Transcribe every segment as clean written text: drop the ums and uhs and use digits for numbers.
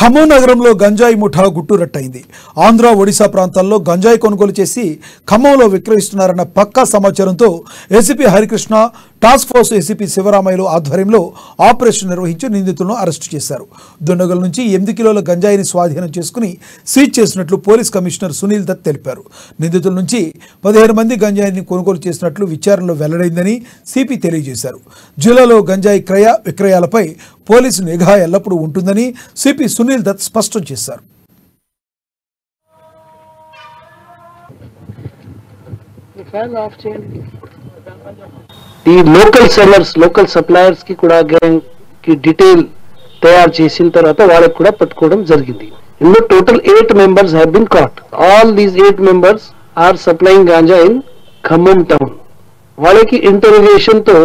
ఖమ్మం నగరంలో గంజాయి ముఠా గుట్టురట్టయింది. ఆంధ్ర, ఒడిశా ప్రాంతాల్లో గంజాయి కొనుగోలు చేసి ఖమ్మంలో విక్రయిస్తున్నారన్న పక్కా సమాచారంతో ACP Harikrishna, task force ACP శివరామయ్యలు ఆధ్వర్యంలో ఆపరేషన్ నిర్వహించి నిందితులను అరెస్టు చేశారు. దుండగుల నుంచి 8 కిలోల గంజాయిని స్వాధీనం చేసుకుని సీజ్ చేసినట్లు పోలీస్ కమిషనర్ సునీల్ దత్ తెలిపారు. నిందితుల నుంచి 15 మంది గంజాయిని కొనుగోలు చేసినట్లు విచారణలో వెల్లడైందని సిపి తెలియజేశారు. జిల్లాలో గంజాయి క్రయ విక్రయాలపై పోలీసు నిఘా ఎల్లప్పుడూ ఉంటుందని సిపి సునీల్ దత్ స్పష్టం చేశారు. ఈ లోకల్ సెల్లర్స్, లోకల్ సప్లయర్స్ కి కూడా కి డీటెయిల్ తయారు చేసిన తర్వాత వాళ్ళకి కూడా పట్టుకోవడం జరిగింది. ఇందులో total 8 members have been caught. All these 8 members are supplying ganja in Khammam town. వాళ్ళకి ఇంటరోగేషన్ తో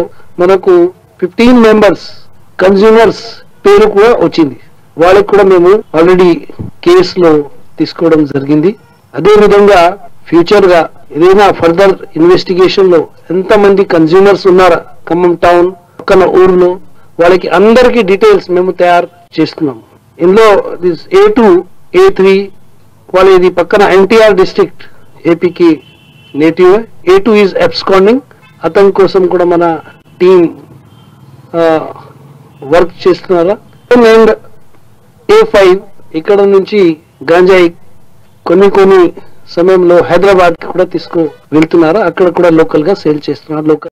మనకు 15 members కన్స్యూమర్స్ పేరు కూడా వచ్చింది. వాళ్ళకి కూడా మేము ఆల్రెడీ కేసులో తీసుకోవడం జరిగింది. అదే విధంగా ఫ్యూచర్ గా ఏదైనా ఫర్దర్ ఇన్వెస్టిగేషన్ లో ఎంతమంది కన్స్యూమర్స్ ఉన్నారా ఖమ్మం టౌన్ పక్కన ఊర్లో, వాళ్ళకి అందరికి డీటెయిల్స్ మేము తయారు చేస్తున్నాం. ఇందులో A2, A3 వాళ్ళ ఇది పక్కన ఎన్టీఆర్ డిస్ట్రిక్ట్ ఏపీకి నేటివ్. A2 is absconding. అతని కోసం కూడా మన టీం వర్క్ చేస్తున్నారా. అండ్ A5 ఇక్కడ నుంచి గంజాయి కొన్ని సమయంలో హైదరాబాద్ కి కూడా తీసుకు వెళ్తున్నారు. అక్కడ కూడా లోకల్ గా సేల్ చేస్తున్నారు.